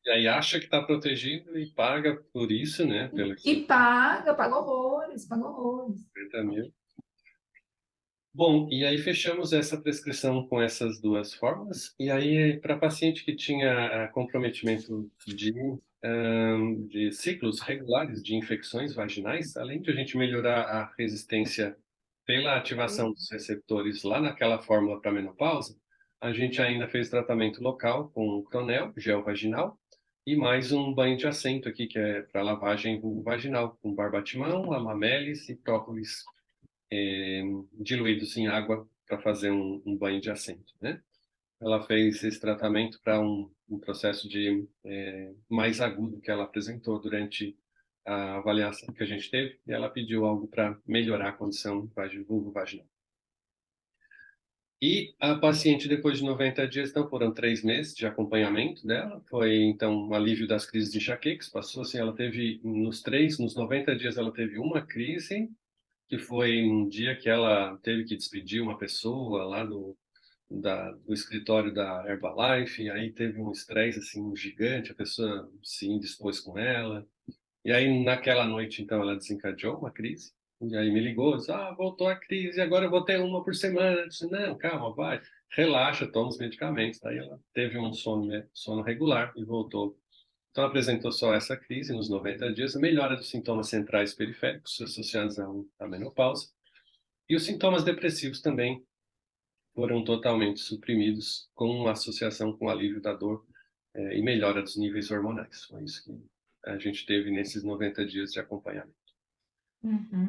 A: E aí acha que está protegido e paga por isso, né? Pelo
C: E paga horrores, paga horrores.
A: 50 mil. Bom, e aí fechamos essa prescrição com essas duas fórmulas. E aí, para paciente que tinha comprometimento de ciclos regulares de infecções vaginais, além de a gente melhorar a resistência pela ativação dos receptores lá naquela fórmula para menopausa, a gente ainda fez tratamento local com Cronel, gel vaginal, e mais um banho de assento aqui, que é para lavagem vaginal, com barbatimão, amamelis e própolis diluídos em água para fazer um banho de assento, né? Ela fez esse tratamento para um processo de mais agudo que ela apresentou durante a avaliação que a gente teve, e ela pediu algo para melhorar a condição vulvo-vaginal. E a paciente, depois de 90 dias, então foram 3 meses de acompanhamento dela, foi então um alívio das crises de enxaquecas, passou assim, ela teve, nos 90 dias ela teve uma crise, que foi um dia que ela teve que despedir uma pessoa lá do escritório da Herbalife, e aí teve um estresse assim, um gigante, a pessoa se indispôs com ela, e aí naquela noite então ela desencadeou uma crise, e aí me ligou, disse, voltou a crise, agora eu vou ter uma por semana. Eu disse, não, calma, vai, relaxa, toma os medicamentos. Daí ela teve um sono regular e voltou. Então apresentou só essa crise nos 90 dias, a melhora dos sintomas centrais periféricos associados à menopausa, e os sintomas depressivos também foram totalmente suprimidos com associação com alívio da dor e melhora dos níveis hormonais. Foi isso que a gente teve nesses 90 dias de acompanhamento.
C: Uhum.